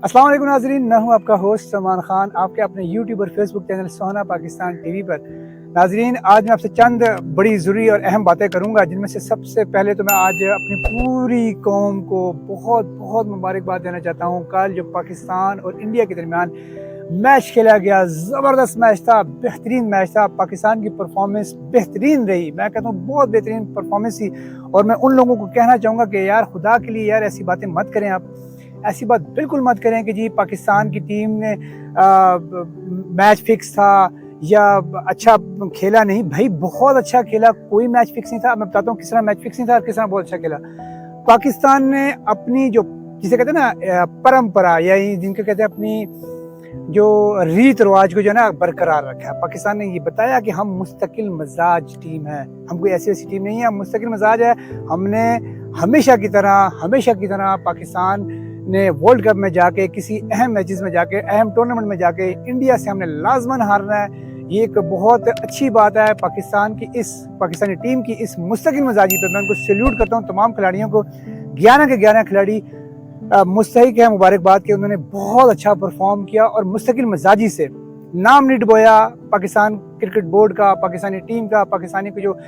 अस्सलाम वालेकुम नाज़रीन, मैं हूं आपका होस्ट सलमान खान, आपके अपने यूट्यूब और फेसबुक चैनल सोहना पाकिस्तान टीवी पर। नाज़रीन, आज मैं आपसे चंद बड़ी ज़रूरी और अहम बातें करूंगा, जिनमें से सबसे पहले तो मैं आज अपनी पूरी कौम को बहुत बहुत मुबारकबाद देना चाहता हूं। कल जो पाकिस्तान और इंडिया के दरमियान मैच खेला गया, ज़बरदस्त मैच था, बेहतरीन मैच था। पाकिस्तान की परफॉर्मेंस बेहतरीन रही, मैं कहता हूँ बहुत बेहतरीन परफॉर्मेंस थी। और मैं उन लोगों को कहना चाहूँगा कि यार खुदा के लिए यार ऐसी बातें मत करें, आप ऐसी बात बिल्कुल मत करें कि जी पाकिस्तान की टीम ने मैच फिक्स था या अच्छा खेला नहीं। भाई बहुत अच्छा खेला, कोई मैच फिक्स नहीं था। मैं बताता हूँ किस तरह मैच फिक्स नहीं था और किस तरह बहुत अच्छा खेला। पाकिस्तान ने अपनी जो जिसे कहते हैं ना परंपरा, या जिनको कहते हैं अपनी जो रीत रिवाज को जो है ना बरकरार रखा है। पाकिस्तान ने ये बताया कि हम मुस्तकिल मजाज टीम है, हम कोई ऐसी ऐसी टीम नहीं है, हम मुस्तकिल मजाज है। हमने हमेशा की तरह पाकिस्तान ने वर्ल्ड कप में जाके, किसी अहम मैचेस में जाके, अहम टूर्नामेंट में जाके इंडिया से हमने लाजमन हारना है। ये एक बहुत अच्छी बात है पाकिस्तानी टीम की इस मुस्तकिल मजाजी पे मैं उनको सैल्यूट करता हूँ। तमाम खिलाड़ियों को 11 के 11 खिलाड़ी मुस्तहिक है मुबारकबाद के। उन्होंने बहुत अच्छा परफॉर्म किया और मुस्तकिल मजाजी से नाम नहीं डुबोया पाकिस्तान क्रिकेट बोर्ड का, पाकिस्तानी टीम का, पाकिस्तानी को जो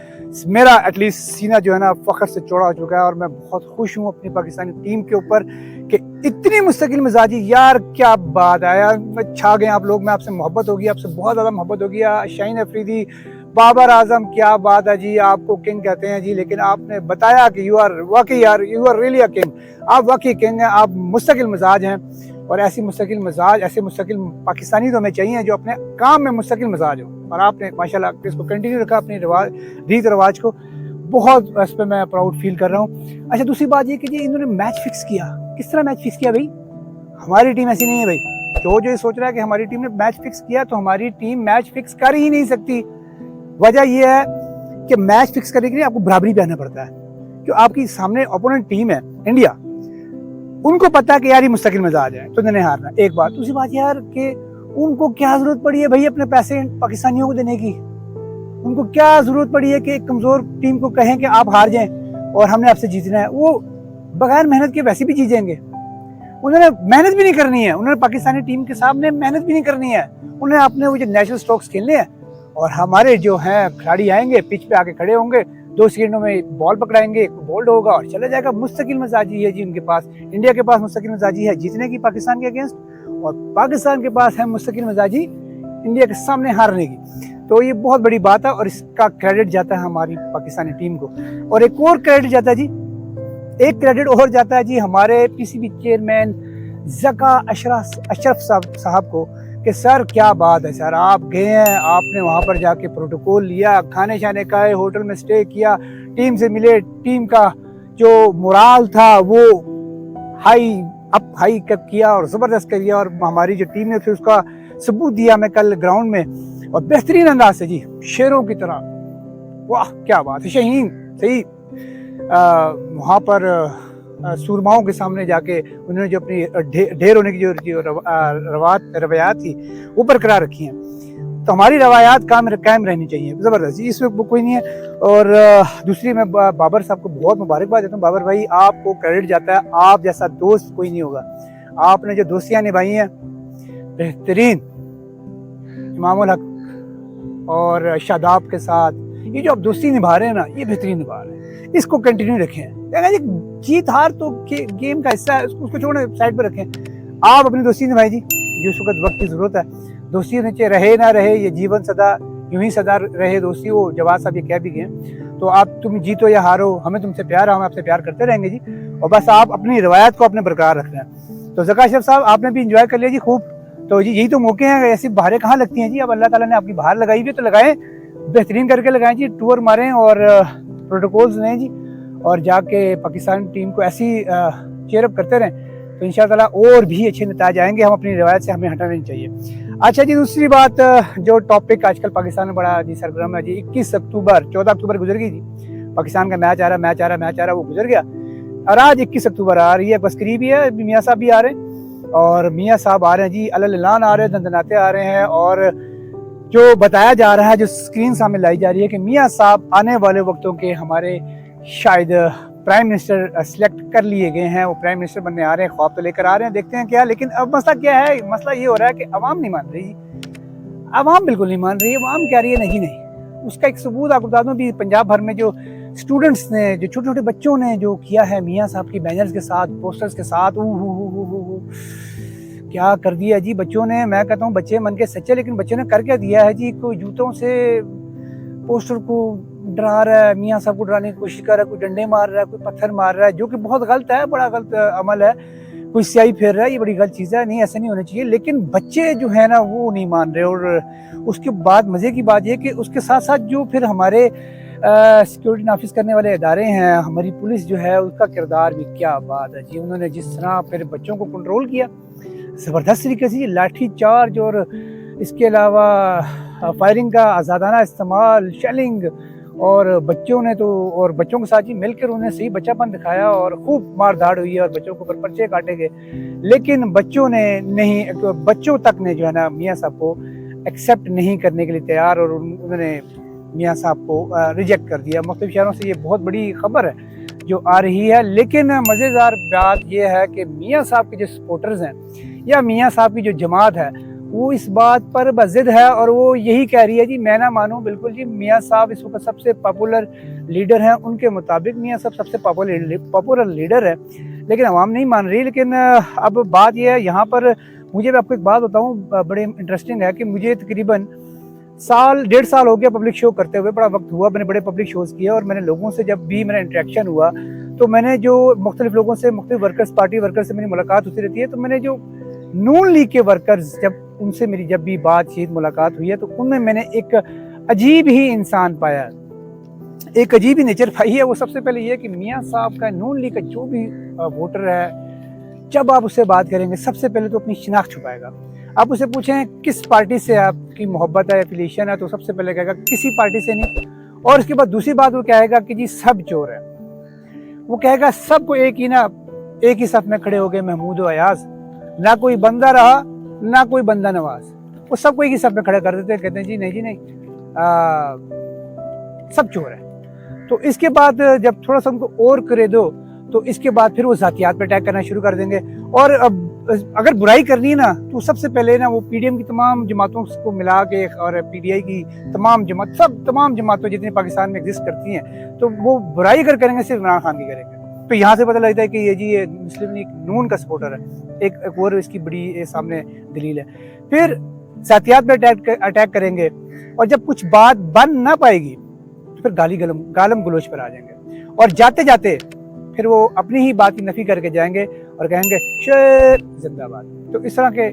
मेरा एटलीस्ट सीना जो है ना फख्र से चौड़ा हो चुका है। और मैं बहुत खुश हूँ अपनी पाकिस्तानी टीम के ऊपर कि इतनी मुस्तकिल मजाजी, यार क्या बात है यार, छा गए आप लोग। मैं आपसे मोहब्बत होगी, आपसे बहुत ज़्यादा मोहब्बत होगी। शाहीन अफरीदी, बाबर आजम, क्या बात है जी, आपको किंग कहते हैं जी, लेकिन आपने बताया कि you are really a king. आप वाकई किंग हैं, आप मुस्तकिल मजाज हैं। और ऐसे मुस्तकिल पाकिस्तानी तो हमें चाहिए जो अपने काम में मुस्तकिल मजाज हो। और आपने माशाल्लाह इसको कंटिन्यू रखा, अपनी रीत रिवाज को। बहुत इस पर मैं प्राउड फील कर रहा हूँ। अच्छा, दूसरी बात ये कि जी इन्होंने मैच फिक्स किया। किस तरह मैच फिक्स किया भाई? हमारी टीम ऐसी नहीं है भाई। जो ये सोच रहा है कि हमारी टीम ने मैच फिक्स किया, तो हमारी टीम मैच फिक्स कर ही नहीं सकती। वजह यह है कि मैच फिक्स करने के लिए आपको बराबरी पे आना पड़ता है। क्यों? आपकी सामने ओपोनेंट टीम है इंडिया, उनको पता है कि यार ये मुस्तकिल मजाज है तो इन्होंने हारना। एक बात। दूसरी बात यार कि उनको क्या जरूरत पड़ी है भाई अपने पैसे पाकिस्तानियों को देने की? उनको क्या जरूरत पड़ी है कि एक कमजोर टीम को कहें कि आप हार जाएं और हमने आपसे जीतना है? वो बगैर मेहनत के वैसे भी जीत जाएंगे। उन्होंने मेहनत भी नहीं करनी है, उन्होंने पाकिस्तानी टीम के सामने मेहनत भी नहीं करनी है। उन्हें अपने वो जो नेशनल स्ट्रोक्स खेलने हैं, और हमारे जो हैं खिलाड़ी आएंगे, पिच पे आके खड़े होंगे, 2 सेकंडों में बॉल पकड़ाएंगे, बोल्ड होगा और चला जाएगा। मुस्तकिल मजाजी है जी उनके पास। इंडिया के पास मुस्तकिल मजाजी है जीतने की पाकिस्तान के अगेंस्ट, और पाकिस्तान के पास है मुस्तकिल मजाजी इंडिया के सामने हारने की। तो ये बहुत बड़ी बात है और इसका क्रेडिट जाता है हमारी पाकिस्तानी टीम को। और एक और क्रेडिट जाता है जी, एक क्रेडिट और जाता है जी हमारे पीसीबी चेयरमैन ज़का अशरफ साहब को, कि सर क्या बात है सर, आप गए हैं, आपने वहाँ पर जाके प्रोटोकॉल लिया, खाने शाने का है, होटल में स्टे किया, टीम से मिले, टीम का जो मोराल था वो हाई कप किया और ज़बरदस्त कर दिया। और हमारी जो टीम ने फिर उसका सबूत दिया हमें कल ग्राउंड में, और बेहतरीन अंदाज से जी, शेरों की तरह। वाह क्या बात है, शहीन सही। वहाँ पर सूरमाओं के सामने जाके उन्होंने जो अपनी ढेर होने की जो रवायात थी वो बरकरार रखी हैं। तो हमारी रवायात कायम रहनी चाहिए, ज़बरदस्त, इसमें कोई नहीं है। और दूसरी मैं बाबर साहब को बहुत मुबारकबाद देता हूँ। बाबर भाई, आपको क्रेडिट जाता है, आप जैसा दोस्त कोई नहीं होगा। आपने जो दोस्तियाँ निभाई हैं बेहतरीन, इमामुल हक और शादाब के साथ, ये जो आप दोस्ती निभा रहे हैं ना, ये बेहतरीन निभा रहे हैं, इसको कंटिन्यू रखें। जीत हार तो गेम का हिस्सा है, उसको छोड़े साइड पर रखें। आप अपनी दोस्ती निभाई जी, जो इस वक्त की जरूरत है। दोस्ती नीचे रहे ना रहे, ये जीवन सदा यूं ही सदा रहे दोस्ती, वो जवाब साहब ये कह भी गए। तो आप तुम जीतो या हारो, हमें तुमसे प्यार है, हम आपसे प्यार करते रहेंगे जी। और बस आप अपनी रवायत को अपने बरकरार रखना है। तो ज़का अशरफ साहब, आपने भी इंजॉय कर लिया जी खूब। तो जी यही तो मौके हैं, ऐसी बाहरें कहाँ लगती हैं जी। अब अल्लाह ताला ने आपकी बाहर लगाई भी तो लगाएं, बेहतरीन करके लगाएं जी, टूर मारें और प्रोटोकॉल्स लें जी, और जाके पाकिस्तान टीम को ऐसी चेयरअप करते रहें, तो इंशाअल्लाह और भी अच्छे नतीजे आएंगे। हम अपनी रवायत से हमें हटना नहीं चाहिए। अच्छा जी, दूसरी बात, जो टॉपिक आजकल पाकिस्तान में बड़ा जी सरगर्म है जी, 14 अक्टूबर गुजर गई जी, पाकिस्तान का मैच आ रहा, वो गुजर गया। और आज 21 अक्टूबर आ रही है, बस करीब ही है। मियाँ साहब भी आ रहे हैं, और मियाँ साहब आ रहे हैं जी, अल-ऐलान आ रहे हैं, दंदनाते आ रहे हैं। और जो बताया जा रहा है, जो स्क्रीन सामने लाई जा रही है कि मियाँ साहब आने वाले वक्तों के हमारे शायद प्राइम मिनिस्टर सिलेक्ट कर लिए गए हैं, वो प्राइम मिनिस्टर बनने आ रहे हैं, ख्वाब तो लेकर आ रहे हैं, देखते हैं क्या। लेकिन अब मसला क्या है, मसला ये हो रहा है कि अवाम नहीं मान रही, अवाम बिल्कुल नहीं मान रही। अवाम कह रही है नहीं नहीं। उसका एक सबूत आपको बता दूं भी, पंजाब भर में जो स्टूडेंट्स ने, जो छोटे छोटे बच्चों ने जो किया है मियाँ साहब की बैनर्स के साथ, पोस्टर्स के साथ, क्या कर दिया जी बच्चों ने। मैं कहता हूँ बच्चे मन के सच्चे, लेकिन बच्चों ने कर क्या दिया है जी, कोई जूतों से पोस्टर को डरा रहा है, मियाँ साहब को डराने की कोशिश कर रहा है, कोई डंडे मार रहा है, कोई पत्थर मार रहा है, जो कि बहुत गलत है, बड़ा गलत अमल है। कोई स्याही फेर रहा है, ये बड़ी गलत चीज़ है, नहीं ऐसा नहीं होना चाहिए। लेकिन बच्चे जो है ना वो नहीं मान रहे। और उसके बाद मज़े की बात ये कि उसके साथ साथ जो फिर हमारे सिक्योरिटी नाफिज करने वाले इदारे हैं, हमारी पुलिस जो है, उसका किरदार भी क्या बात है जी। उन्होंने जिस तरह फिर बच्चों को कंट्रोल किया ज़बरदस्त तरीके से, लाठी चार्ज और इसके अलावा फायरिंग का आज़ादाना इस्तेमाल, शेलिंग, और बच्चों ने तो, और बच्चों के साथ ही मिलकर उन्हें सही बच्चापन दिखाया और खूब मार धाड़ हुई है और बच्चों को ऊपर पर्चे काटे गए। लेकिन बच्चों ने नहीं, बच्चों तक ने जो है ना मियाँ साहब को एक्सेप्ट नहीं करने के लिए तैयार, और उन्होंने मियाँ साहब को रिजेक्ट कर दिया। मुख्तलिफ शहरों से ये बहुत बड़ी खबर है जो आ रही है। लेकिन मज़ेदार बात यह है कि मियाँ साहब के जो सपोर्टर्स हैं या मियाँ साहब की जो जमात है, वो इस बात पर बज़िद है और वो यही कह रही है जी मैं ना मानूं बिल्कुल जी, मियाँ साहब इस वक्त सबसे पॉपुलर लीडर हैं। उनके मुताबिक मियाँ साहब सबसे पॉपुलर लीडर है, लेकिन आवाम नहीं मान रही। लेकिन अब बात यह है, यहाँ पर मुझे आपको एक बात बताऊँ, बड़े इंटरेस्टिंग है कि मुझे तकरीबन डेढ़ साल हो गया पब्लिक शो करते हुए, बड़ा वक्त हुआ, मैंने बड़े पब्लिक शोज़ किए, और मैंने लोगों से जब भी मेरा इंटरेक्शन हुआ तो मैंने जो मुख्तलिफ लोगों से, मुख्तलिफ वर्कर्स, पार्टी वर्कर्स से मेरी मुलाकात होती रहती है, तो मैंने जो नून लीग के वर्कर्स, जब उनसे मेरी जब भी बातचीत मुलाकात हुई है, तो उनमें मैंने एक अजीब ही इंसान पाया, एक अजीब ही नेचर पाई है। वो सबसे पहले ये कि मियाँ साहब का, नून लीग का जो भी वोटर है, जब आप उससे बात करेंगे सबसे पहले तो अपनी शिनाख्त छुपाएगा। आप उसे पूछें किस पार्टी से आपकी मोहब्बत है, एफिलिएशन है, तो सबसे पहले कहेगा किसी पार्टी से नहीं। और उसके बाद दूसरी बात वो कहेगा कि जी सब चोर है। वो कहेगा सबको एक ही सफ में खड़े हो गए महमूद और अयाज, ना कोई बंदा रहा ना कोई बंदा नवाज, वो सबको एक ही सफ में खड़े कर देते हैं, कहते हैं जी नहीं जी नहीं, सब चोर है। तो इसके बाद जब थोड़ा सा उनको और करे दो, तो इसके बाद फिर वो जातियात पे अटैक करना शुरू कर देंगे। और अब अगर बुराई करनी है ना, तो सबसे पहले ना वो पीडीएम की तमाम जमातों को मिला के, और पीडीआई की तमाम जमातों जितनी पाकिस्तान में एग्जिस्ट करती हैं, तो वो बुराई अगर करेंगे सिर्फ इमरान खान की करेंगे। तो यहाँ से पता लगता है कि ये मुस्लिम लीग नून का सपोर्टर है। एक और इसकी बड़ी सामने दलील है। फिर जातियात पे अटैक करेंगे, और जब कुछ बात बन ना पाएगी तो फिर गालम गलोच पर आ जाएंगे, और जाते जाते फिर वो अपनी ही बात की नफी करके जाएंगे और कहेंगे शेर जिंदाबाद। तो इस तरह के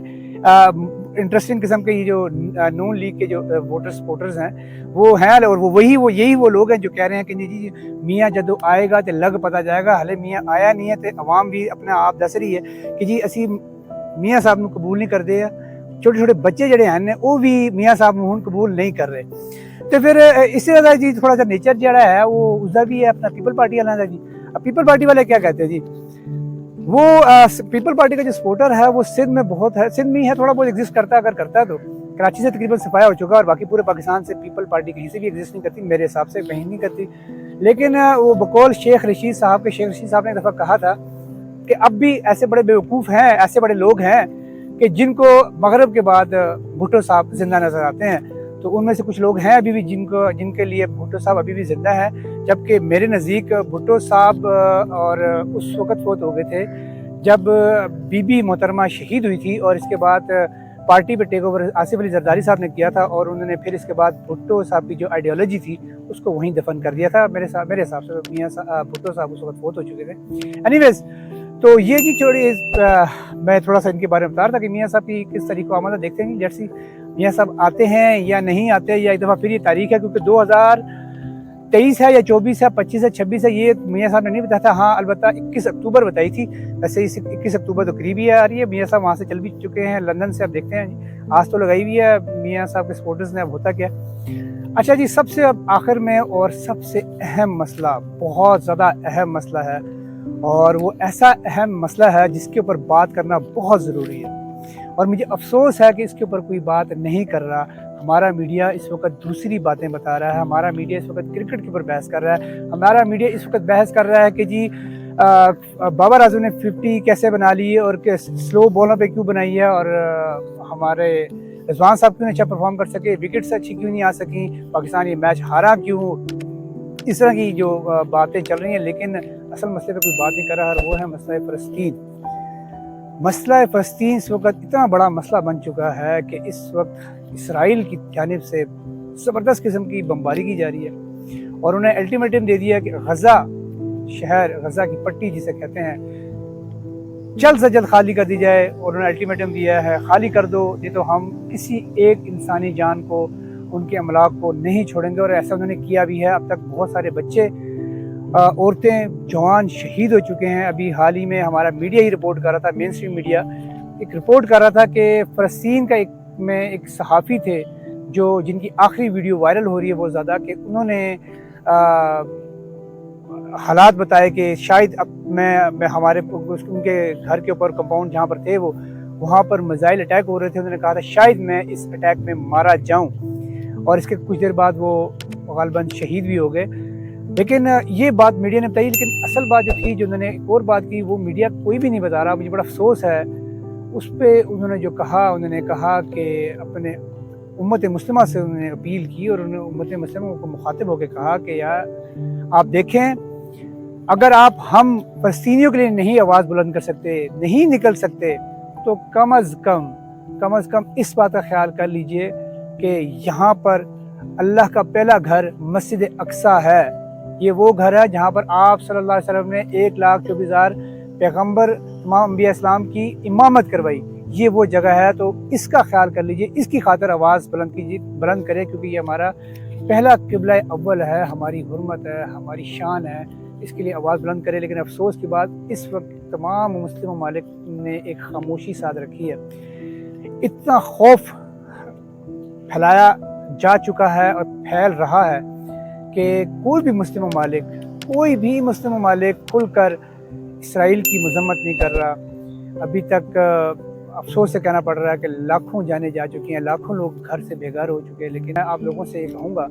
इंटरेस्टिंग किस्म के ये जो नून लीग के जो वोटर सपोर्टर्स हैं वो हैं, और यही वो लोग हैं जो कह रहे हैं कि जी मियाँ जदों आएगा तो लग पता जाएगा, हले मियाँ आया नहीं है, तो अवाम भी अपने आप दस रही है कि जी असी मियाँ साहब को कबूल नहीं करते। छोटे छोटे बच्चे जड़े हैं वो भी मियाँ साहब को हुण कबूल नहीं कर रहे। तो फिर इससे ज़्यादा जी थोड़ा सा नेचर जड़ा है वो उसका भी है अपना पीपल पार्टी वाला जी। अब पीपल पार्टी वाले क्या कहते हैं जी, वो पीपल पार्टी का जो सपोर्टर है वो सिंध में बहुत है, सिंध में ही है, थोड़ा बहुत एग्जिस्ट करता है। अगर करता है तो कराची से तकरीबन सफाया हो चुका है, और बाकी पूरे पाकिस्तान से पीपल पार्टी कहीं से भी एग्जिस्ट नहीं करती, मेरे हिसाब से कहीं नहीं करती। लेकिन वो बकौल शेख रशीद साहब ने एक दफ़ा कहा था कि अब भी ऐसे बड़े बेवकूफ़ हैं, ऐसे बड़े लोग हैं कि जिनको मगरब के बाद भुट्टो साहब जिंदा नजर आते हैं। तो उनमें से कुछ लोग हैं अभी भी जिनके लिए भुट्टो साहब अभी भी जिंदा है, जबकि मेरे नज़दीक भुट्टो साहब और उस वक़्त फौत हो गए थे जब बीबी मोहतरमा शहीद हुई थी, और इसके बाद पार्टी पे टेक ओवर आसिफ अली जरदारी साहब ने किया था, और उन्होंने फिर इसके बाद भुट्टो साहब की जो आइडियोलॉजी थी उसको वहीं दफन कर दिया था। मेरे हिसाब से मियाँ भुट्टो साहब उस वक्त फौत हो चुके थे। एनीवेज, तो ये जी मैं थोड़ा सा इनके बारे में बता रहा था कि मियाँ साहब की किस तरीके को आमदा देखते हैं। जैसी मियाँ साहब आते हैं या नहीं आते, या एक दफ़ा फिर ये तारीख है, क्योंकि 2023 है या 24 है, 25 है, 26 है, ये मियाँ साहब ने नहीं बताया था। हाँ, अलबत्ता 21 अक्टूबर बताई थी। वैसे 21 अक्टूबर तो करीब ही आ रही है, मियाँ साहब वहाँ से चल भी चुके हैं लंदन से। अब देखते हैं, आज तो लगाई हुई है मियाँ साहब के सपोर्टर्स ने, अब होता क्या। अच्छा जी, सबसे अब आखिर में और सबसे अहम मसला, बहुत ज़्यादा अहम मसला है, और वो ऐसा अहम मसला है जिसके ऊपर बात करना बहुत ज़रूरी है, और मुझे अफसोस है कि इसके ऊपर कोई बात नहीं कर रहा। ہمارا میڈیا اس وقت دوسری باتیں بتا رہا ہے، ہمارا میڈیا اس وقت کرکٹ کے اوپر بحث کر رہا ہے، ہمارا میڈیا اس وقت بحث کر رہا ہے کہ جی بابر اعظم نے 50 کیسے بنا لی اور سلو بالوں پہ کیوں بنائی ہے، اور ہمارے رضوان صاحب کیوں اچھا پرفارم کر سکے، وکٹس اچھی کیوں نہیں آ سکیں، پاکستان یہ میچ ہارا کیوں، اس طرح کی جو باتیں چل رہی ہیں، لیکن اصل مسئلے پہ کوئی بات نہیں کر رہا، اور وہ ہے مسئلہ فلسطین۔ مسئلہ فلسطین اس وقت اتنا بڑا مسئلہ بن چکا ہے کہ اس وقت اسرائیل کی جانب سے زبردست قسم کی بمباری کی جا رہی ہے، اور انہیں الٹیمیٹم دے دیا کہ غزہ شہر، غزہ کی پٹی جسے کہتے ہیں، جلد سے جلد خالی کر دی جائے، اور انہوں نے الٹیمیٹم دیا ہے خالی کر دو، نہیں تو ہم کسی ایک انسانی جان کو، ان کے املاک کو نہیں چھوڑیں گے، اور ایسا انہوں نے کیا بھی ہے۔ اب تک بہت سارے بچے، عورتیں، جوان شہید ہو چکے ہیں۔ ابھی حال ہی میں ہمارا میڈیا ہی رپورٹ کر رہا تھا، مین اسٹریم میڈیا ایک رپورٹ کر رہا تھا کہ فلسطین کا ایک صحافی تھے جن کی آخری ویڈیو وائرل ہو رہی ہے بہت زیادہ، کہ انہوں نے حالات بتائے کہ شاید اب میں ہمارے ان کے گھر کے اوپر کمپاؤنڈ جہاں پر تھے وہاں پر میزائل اٹیک ہو رہے تھے، انہوں نے کہا تھا شاید میں اس اٹیک میں مارا جاؤں، اور اس کے کچھ دیر بعد وہ غالباً شہید بھی ہو گئے۔ لیکن یہ بات میڈیا نے بتائی، لیکن اصل بات جو تھی، جو انہوں نے ایک اور بات کی، وہ میڈیا کوئی بھی نہیں بتا رہا۔ مجھے بڑا افسوس ہے اس پہ۔ انہوں نے جو کہا، انہوں نے کہا کہ اپنے امت مسلمہ سے انہوں نے اپیل کی، اور انہوں نے امت مسلمہ کو مخاطب ہو کے کہا کہ یار آپ دیکھیں، اگر آپ ہم فلسطینیوں کے لیے نہیں آواز بلند کر سکتے، نہیں نکل سکتے، تو کم از کم اس بات کا خیال کر لیجئے کہ یہاں پر اللہ کا پہلا گھر مسجد اقصی ہے۔ یہ وہ گھر ہے جہاں پر آپ صلی اللہ علیہ وسلم نے 1,24,000 پیغمبر تمام انبیاء اسلام کی امامت کروائی، یہ وہ جگہ ہے۔ تو اس کا خیال کر لیجئے، اس کی خاطر آواز بلند کرے، کیونکہ یہ ہمارا پہلا قبلہ اول ہے، ہماری حرمت ہے، ہماری شان ہے، اس کے لیے آواز بلند کرے۔ لیکن افسوس کی بات، اس وقت تمام مسلم ممالک نے ایک خاموشی ساتھ رکھی ہے۔ اتنا خوف پھیلایا جا چکا ہے اور پھیل رہا ہے کہ کوئی بھی مسلم ممالک کھل کر اسرائیل کی مذمت نہیں کر رہا۔ ابھی تک افسوس سے کہنا پڑ رہا ہے کہ لاکھوں جانیں جا چکی ہیں، لاکھوں لوگ گھر سے بے گھر ہو چکے ہیں۔ لیکن میں آپ لوگوں سے یہ کہوں گا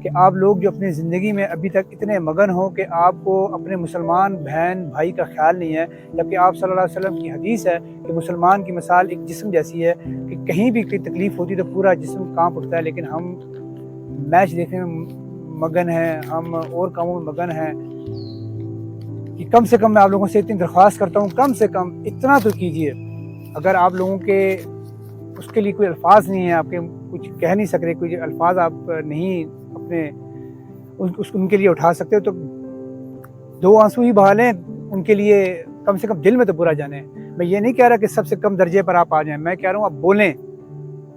کہ آپ لوگ جو اپنی زندگی میں ابھی تک اتنے مگن ہوں کہ آپ کو اپنے مسلمان بہن بھائی کا خیال نہیں ہے، جبکہ آپ صلی اللہ علیہ وسلم کی حدیث ہے کہ مسلمان کی مثال ایک جسم جیسی ہے، کہ کہیں بھی کوئی تکلیف ہوتی تو پورا جسم کانپ اٹھتا ہے، لیکن ہم میچ دیکھنے میں مگن ہیں، ہم اور کاموں میں مگن ہیں، کہ کم سے کم میں آپ لوگوں سے اتنی درخواست کرتا ہوں، کم سے کم اتنا تو کیجئے۔ اگر آپ لوگوں کے اس کے لیے کوئی الفاظ نہیں ہیں، آپ کے کچھ کہہ نہیں سک رہے، کوئی الفاظ آپ نہیں اپنے ان کے لیے اٹھا سکتے، تو 2 آنسو ہی بہا لیں ان کے لیے، کم سے کم دل میں تو برا جانے۔ میں یہ نہیں کہہ رہا کہ سب سے کم درجے پر آپ آ جائیں، میں کہہ رہا ہوں آپ بولیں،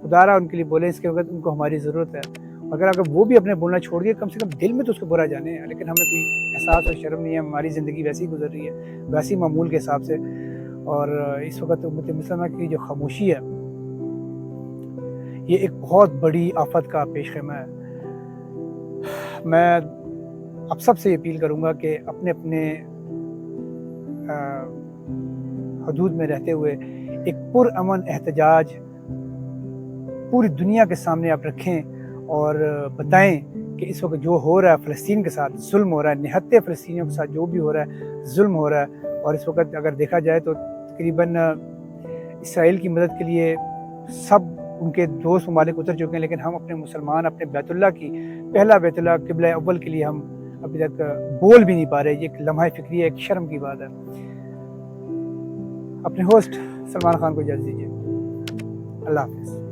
خدا را ان کے لیے بولیں، اس کے وقت ان کو ہماری ضرورت ہے۔ اگر وہ بھی اپنے بولنا چھوڑ دیے، کم سے کم دل میں تو اس کو برا جانے ہیں، لیکن ہمیں کوئی احساس اور شرم نہیں ہے، ہماری زندگی ویسی گزر رہی ہے، ویسی معمول کے حساب سے۔ اور اس وقت امت مسلمہ کی جو خاموشی ہے، یہ ایک بہت بڑی آفت کا پیش خیمہ ہے۔ میں اب سب سے اپیل کروں گا کہ اپنے حدود میں رہتے ہوئے ایک پرامن احتجاج پوری دنیا کے سامنے آپ رکھیں، اور بتائیں کہ اس وقت جو ہو رہا ہے فلسطین کے ساتھ ظلم ہو رہا ہے، نہتے فلسطینیوں کے ساتھ جو بھی ہو رہا ہے ظلم ہو رہا ہے۔ اور اس وقت اگر دیکھا جائے تو تقریباً اسرائیل کی مدد کے لیے سب ان کے دوست ممالک اتر چکے ہیں، لیکن ہم اپنے مسلمان اپنے بیت اللہ کی، پہلا بیت اللہ قبلہ اول کے لیے ہم ابھی تک بول بھی نہیں پا رہے۔ یہ ایک لمحہ فکری ہے، ایک شرم کی بات ہے۔ اپنے ہوسٹ سلمان خان کو اجازت دیجیے، اللہ حافظ۔